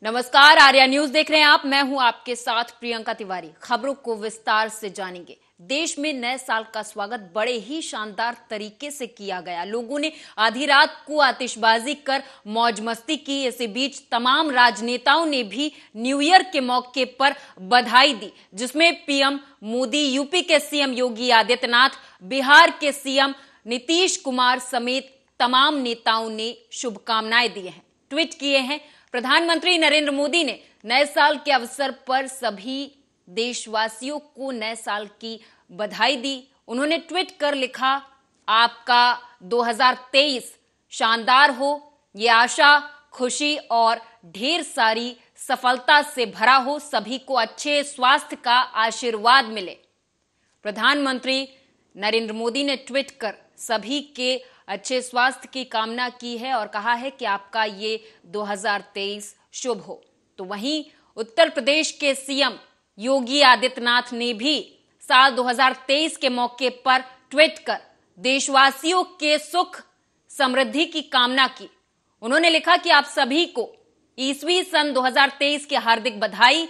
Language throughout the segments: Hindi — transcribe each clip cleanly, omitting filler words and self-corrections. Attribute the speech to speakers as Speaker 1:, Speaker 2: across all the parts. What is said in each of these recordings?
Speaker 1: नमस्कार, आर्या न्यूज देख रहे हैं आप। मैं हूं आपके साथ प्रियंका तिवारी। खबरों को विस्तार से जानेंगे। देश में नए साल का स्वागत बड़े ही शानदार तरीके से किया गया। लोगों ने आधी रात को आतिशबाजी कर मौज मस्ती की। इसी बीच तमाम राजनेताओं ने भी न्यू ईयर के मौके पर बधाई दी, जिसमें पीएम मोदी, यूपी के सीएम योगी आदित्यनाथ, बिहार के सीएम नीतीश कुमार समेत तमाम नेताओं ने शुभकामनाएं दी हैं, ट्वीट किए हैं। प्रधानमंत्री नरेंद्र मोदी ने नए साल के अवसर पर सभी देशवासियों को नए साल की बधाई दी। उन्होंने ट्वीट कर लिखा, आपका 2023 शानदार हो। ये आशा, खुशी और ढेर सारी सफलता से भरा हो। सभी को अच्छे स्वास्थ्य का आशीर्वाद मिले। प्रधानमंत्री नरेंद्र मोदी ने ट्वीट कर सभी के अच्छे स्वास्थ्य की कामना की है और कहा है कि आपका ये 2023 शुभ हो। तो वहीं उत्तर प्रदेश के सीएम योगी आदित्यनाथ ने भी साल 2023 के मौके पर ट्वीट कर देशवासियों के सुख समृद्धि की कामना की। उन्होंने लिखा कि आप सभी को ईस्वी सन 2023 की हार्दिक बधाई।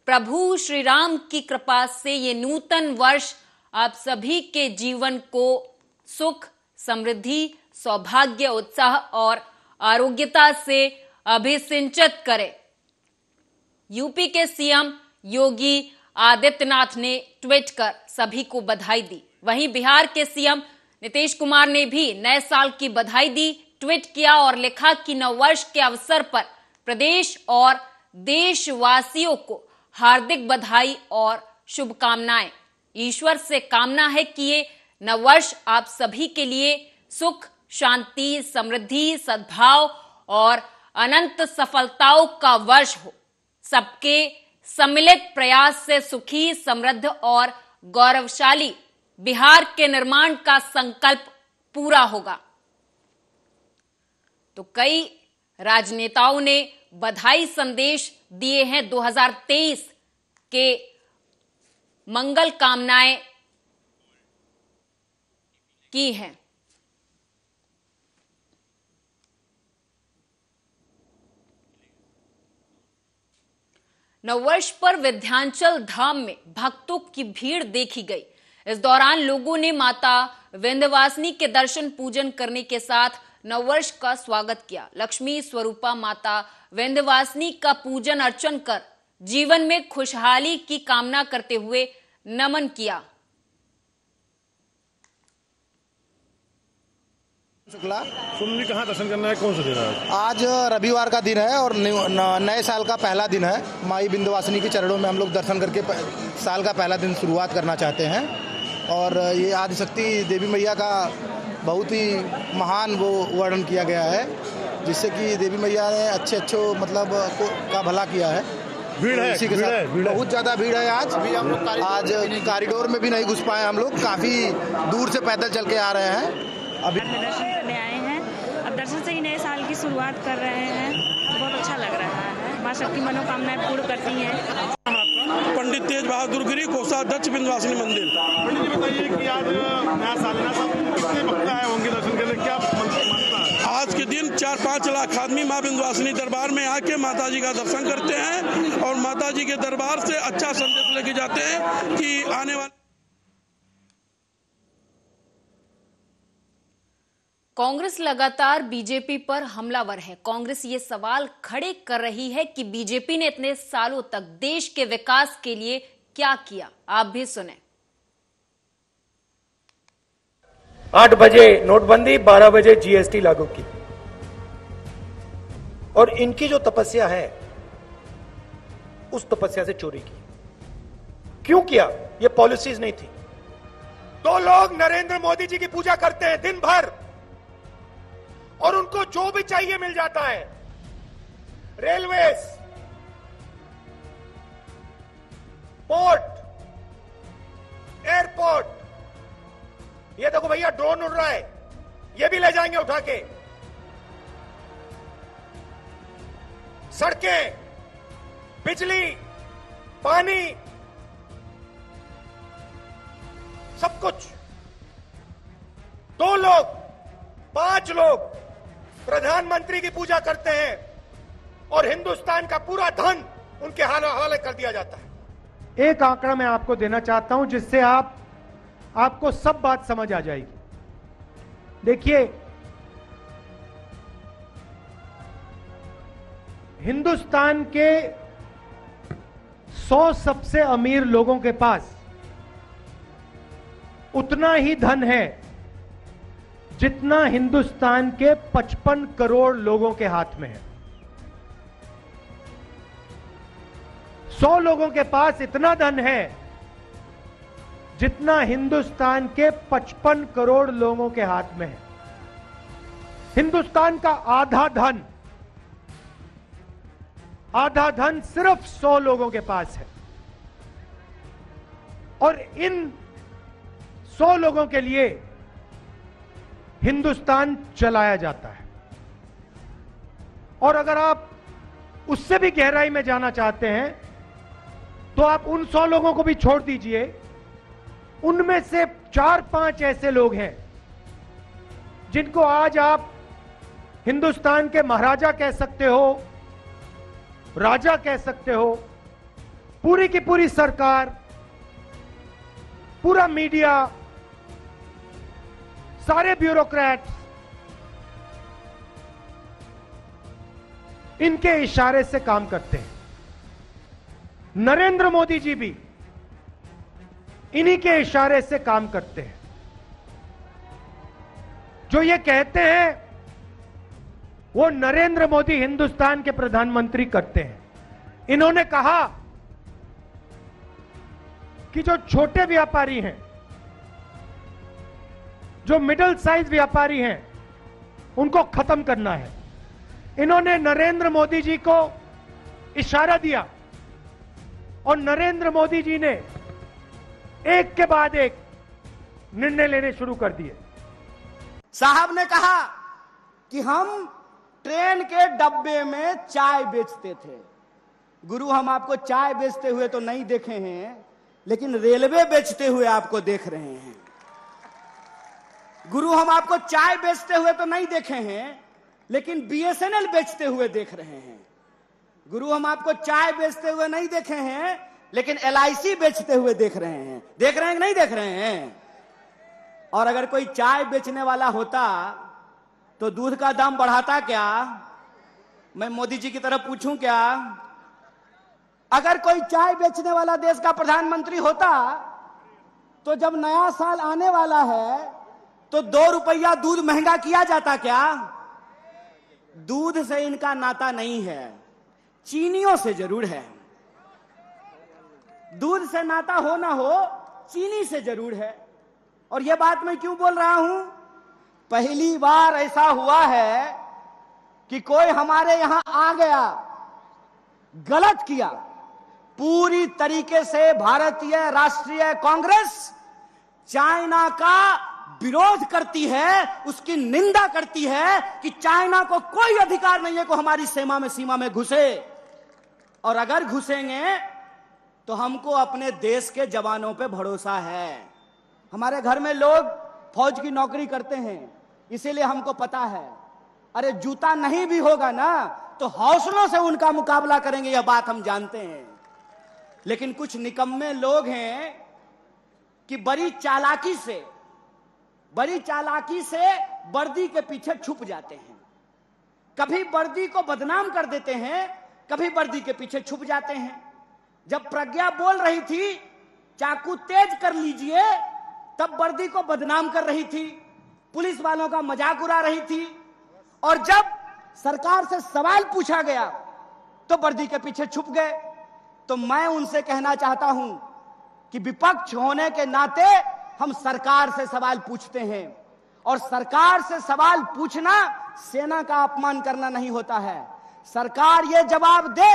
Speaker 1: प्रभु श्री राम की कृपा से ये नूतन वर्ष आप सभी के जीवन को सुख, समृद्धि, सौभाग्य, उत्साह और आरोग्यता से अभिसिंचित करे। यूपी के सीएम योगी आदित्यनाथ ने ट्वीट कर सभी को बधाई दी। वहीं बिहार के सीएम नीतीश कुमार ने भी नए साल की बधाई दी, ट्वीट किया और लिखा कि नववर्ष के अवसर पर प्रदेश और देशवासियों को हार्दिक बधाई और शुभकामनाएं। ईश्वर से कामना है कि ये नववर्ष आप सभी के लिए सुख, शांति, समृद्धि, सद्भाव और अनंत सफलताओं का वर्ष हो। सबके सम्मिलित प्रयास से सुखी, समृद्ध और गौरवशाली बिहार के निर्माण का संकल्प पूरा होगा। तो कई राजनेताओं ने बधाई संदेश दिए हैं। 2023 के मंगल कामनाएं की हैं। नववर्ष पर विंध्याचल धाम में भक्तों की भीड़ देखी गई। इस दौरान लोगों ने माता विंध्यवासिनी के दर्शन पूजन करने के साथ नववर्ष का स्वागत किया। लक्ष्मी स्वरूपा माता विंध्यवासिनी का पूजन अर्चन कर जीवन में खुशहाली की कामना करते हुए नमन किया।
Speaker 2: तुमने कहाँ दर्शन करना है, कौन सा दिन है?
Speaker 3: आज रविवार का दिन है और नए साल का पहला दिन है। माई विंध्यवासिनी के चरणों में हम लोग दर्शन करके साल का पहला दिन शुरुआत करना चाहते हैं। और ये आदिशक्ति देवी मैया का बहुत ही महान वो वर्णन किया गया है, जिससे कि देवी मैया ने अच्छे मतलब का भला किया है।
Speaker 2: भीड़ है,
Speaker 3: इसी के साथ बहुत ज़्यादा भीड़ है। आज कॉरिडोर में भी नहीं घुस पाए हम लोग, काफ़ी दूर से पैदल चल के आ रहे हैं।
Speaker 4: अभी दर्शन करने आए हैं। अब दर्शन से ही नए साल की शुरुआत कर रहे हैं। बहुत अच्छा लग रहा है। माँ शक्ति मनोकामनाएं पूर्ण करती हैं।
Speaker 5: पंडित तेज बहादुर गिरी, कोषाध्यक्ष विंध्यवासिनी मंदिर।
Speaker 2: पंडित जी बताइए कि आज नया साल है ना, सब कितने भक्त आए होंगे दर्शन करने, क्या मानता है?
Speaker 5: आज के दिन 4-5 लाख आदमी माँ विंध्यवासिनी दरबार में आके माता जी का दर्शन करते हैं और माता जी के दरबार से अच्छा संदेश लेके जाते हैं कि आने वाले।
Speaker 1: कांग्रेस लगातार बीजेपी पर हमलावर है। कांग्रेस ये सवाल खड़े कर रही है कि बीजेपी ने इतने सालों तक देश के विकास के लिए क्या किया। आप भी सुने।
Speaker 6: 8 बजे नोटबंदी, 12 बजे जीएसटी लागू की। और इनकी जो तपस्या है, उस तपस्या से चोरी की। क्यों किया? ये पॉलिसीज नहीं थी। 2 लोग नरेंद्र मोदी जी की पूजा करते हैं दिन भर और उनको जो भी चाहिए मिल जाता है। रेलवेज, पोर्ट, एयरपोर्ट, ये देखो भैया ड्रोन उड़ रहा है, ये भी ले जाएंगे उठा के। सड़कें, बिजली, पानी, सब कुछ। 2 लोग, 5 लोग प्रधानमंत्री की पूजा करते हैं और हिंदुस्तान का पूरा धन उनके हवाले कर दिया जाता है।
Speaker 7: एक आंकड़ा मैं आपको देना चाहता हूं जिससे आपको सब बात समझ आ जाएगी। देखिए, हिंदुस्तान के 100 सबसे अमीर लोगों के पास उतना ही धन है जितना हिंदुस्तान के 55 करोड़ लोगों के हाथ में है। 100 लोगों के पास इतना धन है जितना हिंदुस्तान के 55 करोड़ लोगों के हाथ में है। हिंदुस्तान का आधा धन सिर्फ 100 लोगों के पास है और इन 100 लोगों के लिए हिंदुस्तान चलाया जाता है। और अगर आप उससे भी गहराई में जाना चाहते हैं तो आप उन 100 लोगों को भी छोड़ दीजिए, उनमें से 4-5 ऐसे लोग हैं जिनको आज आप हिंदुस्तान के महाराजा कह सकते हो, राजा कह सकते हो। पूरी की पूरी सरकार, पूरा मीडिया, सारे ब्यूरोक्रेट्स इनके इशारे से काम करते हैं। नरेंद्र मोदी जी भी इन्हीं के इशारे से काम करते हैं। जो ये कहते हैं वो नरेंद्र मोदी हिंदुस्तान के प्रधानमंत्री करते हैं। इन्होंने कहा कि जो छोटे व्यापारी हैं, जो मिडिल साइज व्यापारी हैं, उनको खत्म करना है। इन्होंने नरेंद्र मोदी जी को इशारा दिया और नरेंद्र मोदी जी ने एक के बाद एक निर्णय लेने शुरू कर दिए।
Speaker 8: साहब ने कहा कि हम ट्रेन के डब्बे में चाय बेचते थे। गुरु, हम आपको चाय बेचते हुए तो नहीं देखे हैं, लेकिन रेलवे बेचते हुए आपको देख रहे हैं। गुरु, हम आपको चाय बेचते हुए तो नहीं देखे हैं, लेकिन बीएसएनएल बेचते हुए देख रहे हैं। गुरु, हम आपको चाय बेचते हुए नहीं देखे हैं, लेकिन एलआईसी बेचते हुए देख रहे हैं। देख रहे हैं कि नहीं देख रहे हैं? और अगर कोई चाय बेचने वाला होता तो दूध का दाम बढ़ाता क्या? मैं मोदी जी की तरफ पूछूं क्या? अगर कोई चाय बेचने वाला देश का प्रधानमंत्री होता तो जब नया साल आने वाला है तो 2 रुपया दूध महंगा किया जाता क्या? दूध से इनका नाता नहीं है, चीनियों से जरूर है। दूध से नाता हो ना हो, चीनी से जरूर है। और यह बात मैं क्यों बोल रहा हूं? पहली बार ऐसा हुआ है कि कोई हमारे यहां आ गया, गलत किया। पूरी तरीके से भारतीय राष्ट्रीय कांग्रेस चाइना का विरोध करती है, उसकी निंदा करती है कि चाइना को कोई अधिकार नहीं है कि हमारी सीमा में घुसे। और अगर घुसेंगे तो हमको अपने देश के जवानों पे भरोसा है। हमारे घर में लोग फौज की नौकरी करते हैं, इसीलिए हमको पता है। अरे जूता नहीं भी होगा ना तो हौसलों से उनका मुकाबला करेंगे, यह बात हम जानते हैं। लेकिन कुछ निकम्मे लोग हैं कि बड़ी चालाकी से वर्दी के पीछे छुप जाते हैं। कभी वर्दी को बदनाम कर देते हैं, कभी वर्दी के पीछे छुप जाते हैं। जब प्रज्ञा बोल रही थी चाकू तेज कर लीजिए, तब वर्दी को बदनाम कर रही थी, पुलिस वालों का मजाक उड़ा रही थी। और जब सरकार से सवाल पूछा गया तो वर्दी के पीछे छुप गए। तो मैं उनसे कहना चाहता हूं कि विपक्ष होने के नाते हम सरकार से सवाल पूछते हैं, और सरकार से सवाल पूछना सेना का अपमान करना नहीं होता है। सरकार ये जवाब दे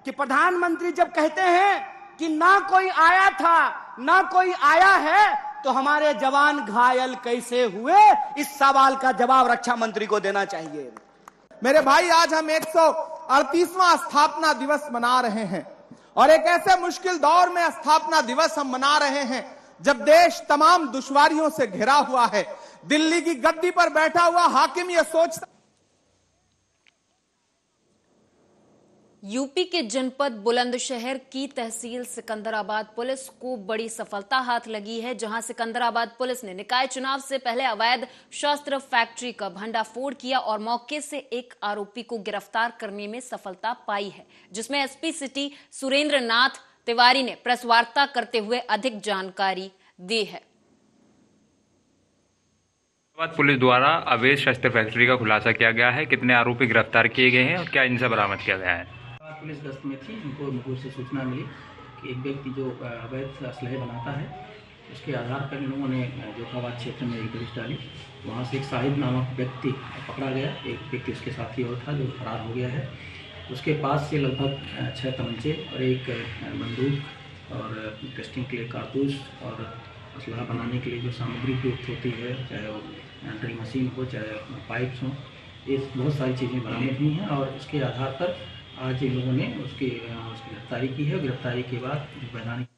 Speaker 8: कि प्रधानमंत्री जब कहते हैं कि ना कोई आया था ना कोई आया है, तो हमारे जवान घायल कैसे हुए, इस सवाल का जवाब रक्षा मंत्री को देना चाहिए।
Speaker 9: मेरे भाई, आज हम 138वां स्थापना दिवस मना रहे हैं, और एक ऐसे मुश्किल दौर में स्थापना दिवस हम मना रहे हैं जब देश तमाम दुश्वारियों से घिरा हुआ है। दिल्ली की गद्दी पर बैठा हुआ हाकिम यह सोचता
Speaker 1: यूपी के जनपद बुलंदशहर की तहसील सिकंदराबाद पुलिस को बड़ी सफलता हाथ लगी है, जहां सिकंदराबाद पुलिस ने निकाय चुनाव से पहले अवैध शस्त्र फैक्ट्री का भंडाफोड़ किया और मौके से एक आरोपी को गिरफ्तार करने में सफलता पाई है, जिसमें एसपी सिटी सुरेंद्र नाथ तिवारी ने प्रेस वार्ता करते हुए अधिक जानकारी दी है।
Speaker 10: पुलिस द्वारा अवैध शस्त्र फैक्ट्री का खुलासा किया गया है। कितने आरोपी गिरफ्तार किए गए हैं और क्या इनसे बरामद किया गया है?
Speaker 11: पुलिस गश्त में थी, उनको मुखबिर से सूचना मिली कि एक व्यक्ति जो अवैध असलहे बनाता है, उसके आधार पर इन लोगों ने जोखाबाद क्षेत्र में एक दबिश डाली। वहाँ से एक साहिब नामक व्यक्ति पकड़ा गया, एक व्यक्ति उसके साथी और था जो फरार हो गया है। उसके पास से लगभग 6 तमंचे और एक बंदूक और टेस्टिंग के लिए कारतूस और असलहा बनाने के लिए जो सामग्री प्रयुक्त होती है, चाहे वो ड्रिल मशीन हो चाहे पाइप्स हों, ये बहुत सारी चीज़ें बरामद हुई हैं और इसके आधार पर आज इन लोगों ने उसकी गिरफ्तारी की है। गिरफ्तारी के बाद वैधानिक।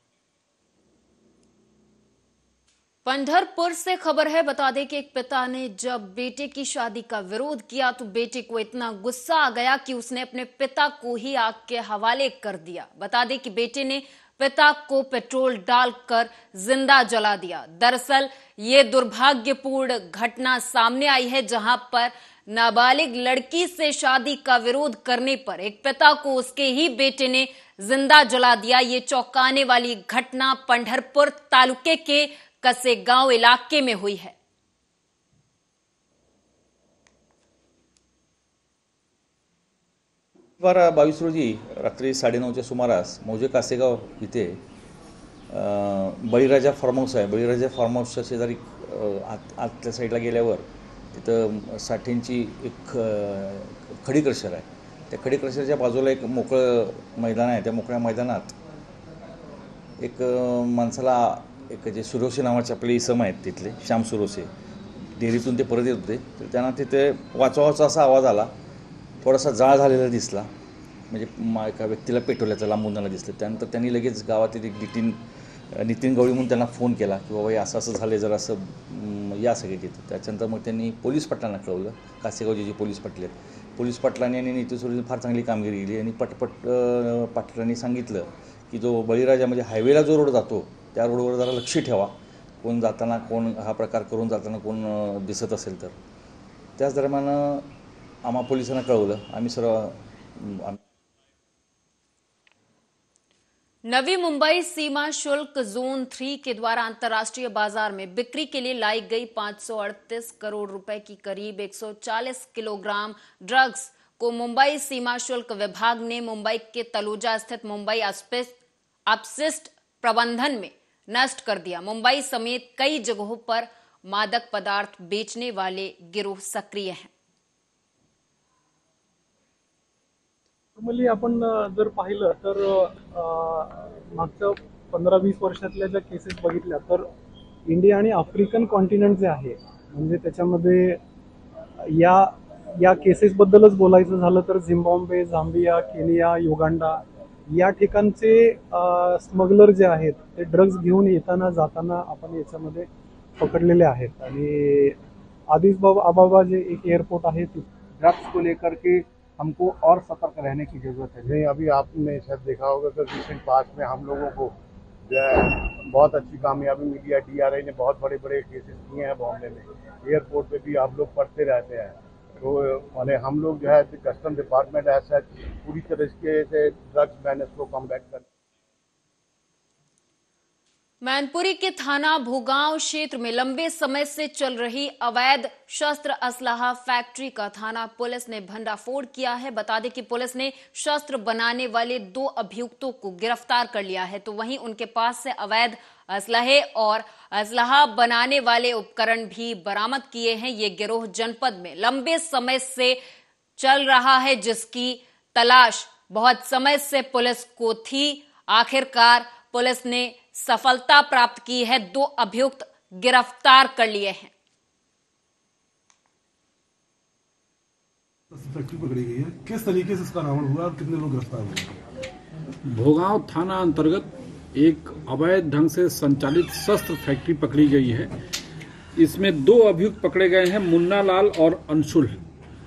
Speaker 1: पंढरपुर से खबर है, बता दें कि एक पिता ने जब बेटे की शादी का विरोध किया तो बेटे को इतना गुस्सा आ गया कि उसने अपने पिता को ही आग के हवाले कर दिया। बता दें कि बेटे ने पिता को पेट्रोल डालकर जिंदा जला दिया। दरअसल ये दुर्भाग्यपूर्ण घटना सामने आई है, जहां पर नाबालिग लड़की से शादी का विरोध करने पर एक पिता को उसके ही बेटे ने जिंदा जला दिया। ये चौंकाने वाली घटना पंढरपुर तालुके के कसेगांव इलाके में हुई है।
Speaker 12: बार 22 रोजी रात्री 9:30च्या सुमारास मौजे कासेगाव इथे बळीराजा फार्म हाऊस आहे। बळीराजा फार्म हाऊसच्या शेजारी आतल्या साईडला गेल्यावर तिथं साठेंची एक खडी क्रशर आहे। त्या खडी क्रशरच्या बाजूला एक मोकळं मैदान आहे। त्या मोकळ्या मैदानात एक माणसाला एक जे सुरोसे नावाचे आपले इसम आहेत तिथले श्याम सुरोसे, डेअरीतून ते परत येत होते, तर त्यांना तिथे वाचवाचा असा आवाज आला। थोडासा जाळ झालेला दिसला, म्हणजे एका व्यक्तीला पेटवल्याचं लांबून त्यांना दिसलं। त्यानंतर त्यांनी लगेच गावातील एक नितीन गवळी म्हणून त्यांना फोन केला की बाबा हे असं असं झालं, जरा असं या सगळे तिथं। त्याच्यानंतर मग त्यांनी पोलीस पाटलांना कळवलं, कासेगावचे जे पोलीस पाटील आहेत। पोलीस पाटलांनी आणि नितीन सुरेंद्र फार चांगली कामगिरी केली आणि पटपट पाटलांनी सांगितलं की जो बळीराजा म्हणजे हायवेला जो रोड जातो त्या रोडवर जरा लक्ष ठेवा, कोण जाताना कोण हा प्रकार करून जाताना कोण दिसत असेल तर। त्याच दरम्यान आम्हा पोलिसांना कळवलं। आम्ही सर्व
Speaker 1: नवी मुंबई सीमा शुल्क जोन 3 के द्वारा अंतर्राष्ट्रीय बाजार में बिक्री के लिए लाई गई 538 करोड़ रुपए की करीब 140 किलोग्राम ड्रग्स को मुंबई सीमा शुल्क विभाग ने मुंबई के तलोजा स्थित मुंबई अपशिष्ट प्रबंधन में नष्ट कर दिया। मुंबई समेत कई जगहों पर मादक पदार्थ बेचने वाले गिरोह सक्रिय हैं।
Speaker 13: नॉर्मली आपण जर पाहिलं तर मागच्या 15-20 वर्षातल्या ज्या केसेस बघितल्या तर इंडिया आणि आफ्रिकन कॉन्टिनेंट जे आहे, म्हणजे त्याच्यामध्ये या केसेसबद्दलच बोलायचं झालं तर झिम्बाब्वे, झांबिया, केनिया, युगांडा या ठिकाणचे स्मगलर जे आहेत ते ड्रग्स घेऊन येताना जाताना आपण याच्यामध्ये पकडलेले आहेत। आणि आदिस अबाबा जे एक एयरपोर्ट आहे,
Speaker 14: ड्रग्स को लेकर के हमको और सतर्क रहने की जरूरत है। नहीं, अभी आपने शायद देखा होगा कि रिसेंट पास्ट में हम लोगों को बहुत अच्छी कामयाबी मिली है। DRI ने बहुत बड़े बड़े केसेस किए हैं बॉम्बे में, एयरपोर्ट पे भी आप लोग पढ़ते रहते हैं। तो हम लोग जो है कस्टम डिपार्टमेंट ऐसा पूरी तरीके से ड्रग्स मैनेज को कॉम्बैट कर।
Speaker 1: मैनपुरी के थाना भोगांव क्षेत्र में लंबे समय से चल रही अवैध शस्त्र असलाहा फैक्ट्री का थाना पुलिस ने भंडाफोड़ किया है। बता दें कि पुलिस ने शस्त्र बनाने वाले 2 अभियुक्तों को गिरफ्तार कर लिया है, तो वहीं उनके पास से अवैध असलहे और असलाहा बनाने वाले उपकरण भी बरामद किए हैं। ये गिरोह जनपद में लंबे समय से चल रहा है, जिसकी तलाश बहुत समय से पुलिस को थी। आखिरकार पुलिस ने सफलता प्राप्त की है, 2 अभियुक्त गिरफ्तार कर लिए हैं।
Speaker 2: फैक्ट्री पकड़ी गई है, किस तरीके से इसका रावण हुआ और कितने लोग गिरफ्तार हुए?
Speaker 15: भोगांव थाना अंतर्गत एक अवैध ढंग से संचालित शस्त्र फैक्ट्री पकड़ी गई है। इसमें 2 अभियुक्त पकड़े गए हैं, मुन्ना लाल और अंशुल।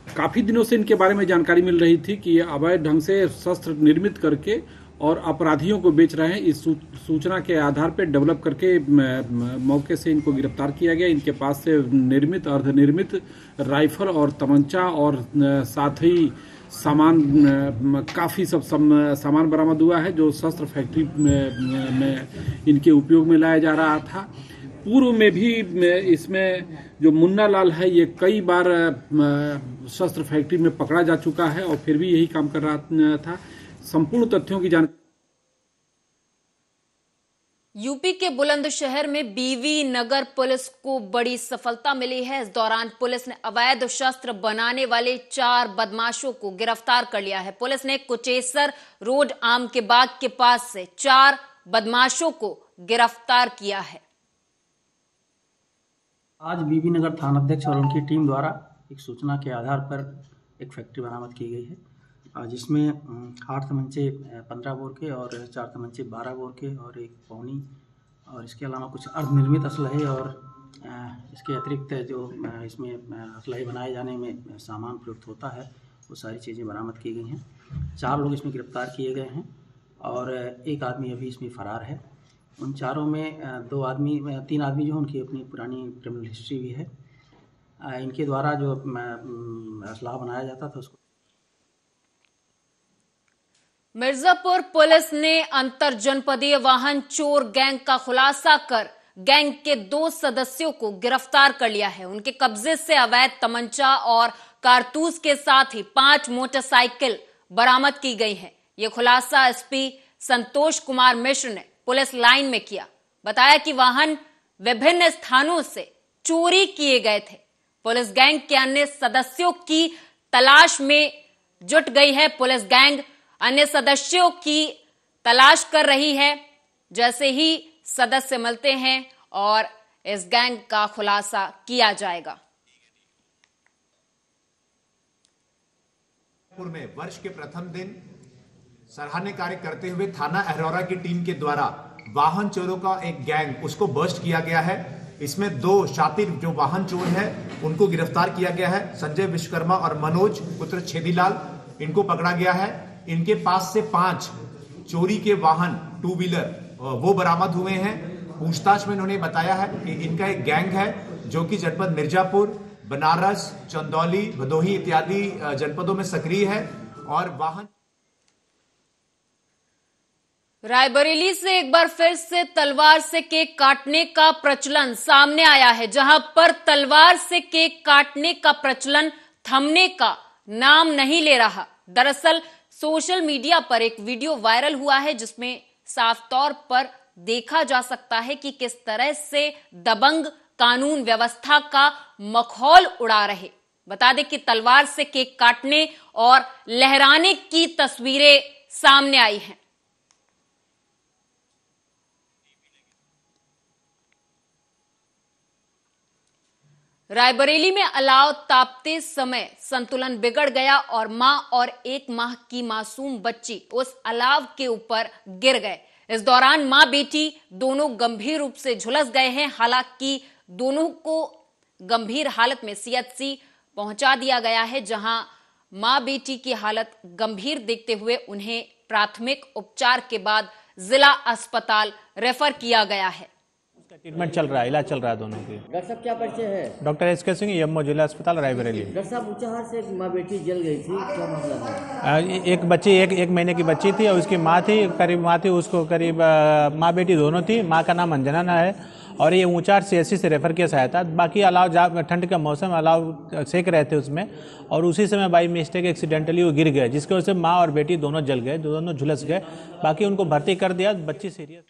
Speaker 15: काफ़ी दिनों से इनके बारे में जानकारी मिल रही थी कि ये अवैध ढंग से शस्त्र निर्मित करके और अपराधियों को बेच रहे हैं। इस सूचना के आधार पर डेवलप करके मौके से इनको गिरफ्तार किया गया। इनके पास से निर्मित अर्धनिर्मित राइफल और तमंचा और साथ ही सामान काफ़ी सब सामान बरामद हुआ है जो शस्त्र फैक्ट्री में इनके उपयोग में लाया जा रहा था। पूर्व में भी इसमें जो मुन्ना लाल है ये कई बार शस्त्र फैक्ट्री में पकड़ा जा चुका है और फिर भी यही काम कर रहा था। संपूर्ण तथ्यों की जानकारी।
Speaker 1: यूपी के बुलंदशहर में बीवी नगर पुलिस को बड़ी सफलता मिली है। इस दौरान पुलिस ने अवैध शस्त्र बनाने वाले 4 बदमाशों को गिरफ्तार कर लिया है। पुलिस ने कुचेसर रोड आम के बाग के पास से 4 बदमाशों को गिरफ्तार किया है।
Speaker 11: आज बीबी नगर थानाध्यक्ष और उनकी टीम द्वारा एक सूचना के आधार पर एक फैक्ट्री बरामद की गई है, जिसमें 8 तमंचे 15 बोर के और 4 तमंचे 12 बोर के और एक पौनी और इसके अलावा कुछ अर्धनिर्मित असलहे और इसके अतिरिक्त जो इसमें असलहे बनाए जाने में सामान प्रयुक्त होता है वो सारी चीज़ें बरामद की गई हैं। 4 लोग इसमें गिरफ्तार किए गए हैं और एक आदमी अभी इसमें फ़रार है। उन चारों में 3 आदमी जो उनकी अपनी पुरानी क्रिमिनल हिस्ट्री भी है। इनके द्वारा जो असलाह बनाया जाता था उसको।
Speaker 1: मिर्जापुर पुलिस ने अंतर जनपदीय वाहन चोर गैंग का खुलासा कर गैंग के 2 सदस्यों को गिरफ्तार कर लिया है। उनके कब्जे से अवैध तमंचा और कारतूस के साथ ही 5 मोटरसाइकिल बरामद की गई हैं। यह खुलासा एसपी संतोष कुमार मिश्र ने पुलिस लाइन में किया। बताया कि वाहन विभिन्न स्थानों से चोरी किए गए थे। पुलिस गैंग के अन्य सदस्यों की तलाश में जुट गई है। पुलिस गैंग अन्य सदस्यों की तलाश कर रही है। जैसे ही सदस्य मिलते हैं और इस गैंग का खुलासा किया जाएगा।
Speaker 16: में वर्ष के प्रथम दिन सराहनीय कार्य करते हुए थाना अहरौरा की टीम के द्वारा वाहन चोरों का एक गैंग उसको बस्ट किया गया है। इसमें 2 शातिर जो वाहन चोर हैं उनको गिरफ्तार किया गया है। संजय विश्वकर्मा और मनोज पुत्र छेदीलाल इनको पकड़ा गया है। इनके पास से 5 चोरी के वाहन 2 व्हीलर वो बरामद हुए हैं। पूछताछ में इन्होंने बताया है कि इनका एक गैंग है जो कि जनपद मिर्जापुर, बनारस, चंदौली, भदोही इत्यादि जनपदों में सक्रिय है और वाहन।
Speaker 1: रायबरेली से एक बार फिर से तलवार से केक काटने का प्रचलन सामने आया है, जहां पर तलवार से केक काटने का प्रचलन थमने का नाम नहीं ले रहा। दरअसल सोशल मीडिया पर एक वीडियो वायरल हुआ है जिसमें साफ तौर पर देखा जा सकता है कि किस तरह से दबंग कानून व्यवस्था का मखौल उड़ा रहे। बता दें कि तलवार से केक काटने और लहराने की तस्वीरें सामने आई हैं। रायबरेली में अलाव तापते समय संतुलन बिगड़ गया और मां और 1 माह की मासूम बच्ची उस अलाव के ऊपर गिर गए। इस दौरान मां बेटी दोनों गंभीर रूप से झुलस गए हैं। हालांकि दोनों को गंभीर हालत में सीएचसी पहुंचा दिया गया है, जहां मां बेटी की हालत गंभीर देखते हुए उन्हें प्राथमिक उपचार के बाद जिला अस्पताल रेफर किया गया है।
Speaker 17: ट्रीटमेंट चल रहा है, इलाज चल रहा है दोनों की।
Speaker 18: डॉक्टर साहब क्या परिचय है?
Speaker 17: डॉक्टर एसके सिंह, यम्मो जिला अस्पताल रायबरेली।
Speaker 18: डॉक्टर साहब ऊंचाहार से एक माँ बेटी जल गई थी, क्या मामला है?
Speaker 17: एक बच्ची एक महीने की बच्ची थी और उसकी माँ थी, उसको करीब माँ बेटी दोनों थी। माँ का नाम अंजना है और ये ऊंचाहार सीएससी से रेफर किया गया था। बाकी अलाव ठंड का मौसम अलाव सेक रहे थे उसमें और उसी समय बाई मिस्टेक एक्सीडेंटली वो गिर गए, जिसकी वजह से माँ और बेटी दोनों जल गए, दोनों झुलस गए। बाकी उनको भर्ती कर दिया, बच्ची सीरियस।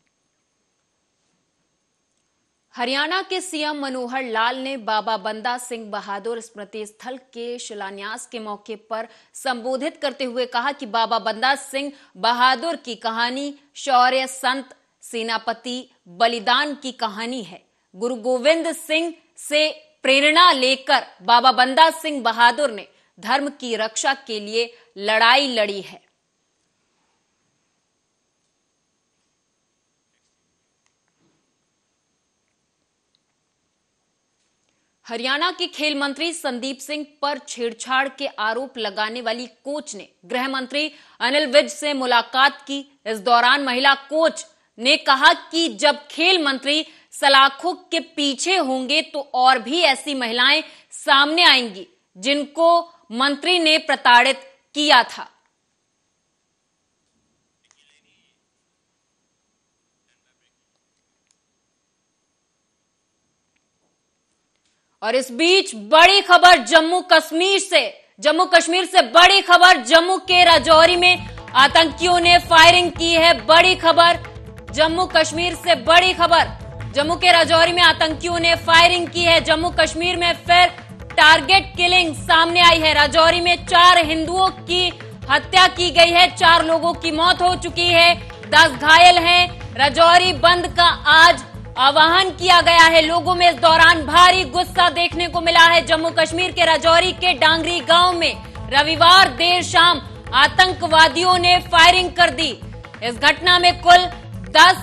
Speaker 1: हरियाणा के सीएम मनोहर लाल ने बाबा बंदा सिंह बहादुर स्मृति स्थल के शिलान्यास के मौके पर संबोधित करते हुए कहा कि बाबा बंदा सिंह बहादुर की कहानी शौर्य, संत, सेनापति, बलिदान की कहानी है। गुरु गोविंद सिंह से प्रेरणा लेकर बाबा बंदा सिंह बहादुर ने धर्म की रक्षा के लिए लड़ाई लड़ी है। हरियाणा के खेल मंत्री संदीप सिंह पर छेड़छाड़ के आरोप लगाने वाली कोच ने गृह मंत्री अनिल विज से मुलाकात की। इस दौरान महिला कोच ने कहा कि जब खेल मंत्री सलाखों के पीछे होंगे तो और भी ऐसी महिलाएं सामने आएंगी जिनको मंत्री ने प्रताड़ित किया था। और इस बीच बड़ी खबर जम्मू कश्मीर से बड़ी खबर। जम्मू के राजौरी में आतंकियों ने फायरिंग की है। बड़ी खबर जम्मू कश्मीर से बड़ी खबर। जम्मू के राजौरी में आतंकियों ने फायरिंग की है। जम्मू कश्मीर में फिर टारगेट किलिंग सामने आई है। राजौरी में 4 हिंदुओं की हत्या की गई है। 4 लोगों की मौत हो चुकी है, 10 घायल हैं। राजौरी बंद का आज आह्वान किया गया है। लोगों में इस दौरान भारी गुस्सा देखने को मिला है। जम्मू कश्मीर के राजौरी के डांगरी गांव में रविवार देर शाम आतंकवादियों ने फायरिंग कर दी। इस घटना में कुल 10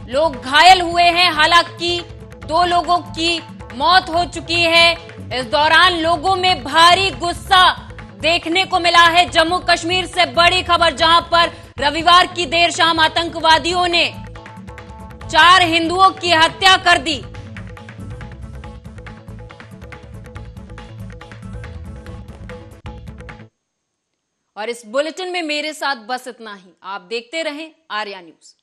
Speaker 1: लोग घायल हुए हैं। हालांकि 2 लोगों की मौत हो चुकी है। इस दौरान लोगों में भारी गुस्सा देखने को मिला है। जम्मू कश्मीर से बड़ी खबर, जहां पर रविवार की देर शाम आतंकवादियों ने 4 हिंदुओं की हत्या कर दी। और इस बुलेटिन में मेरे साथ बस इतना ही। आप देखते रहें आर्या न्यूज।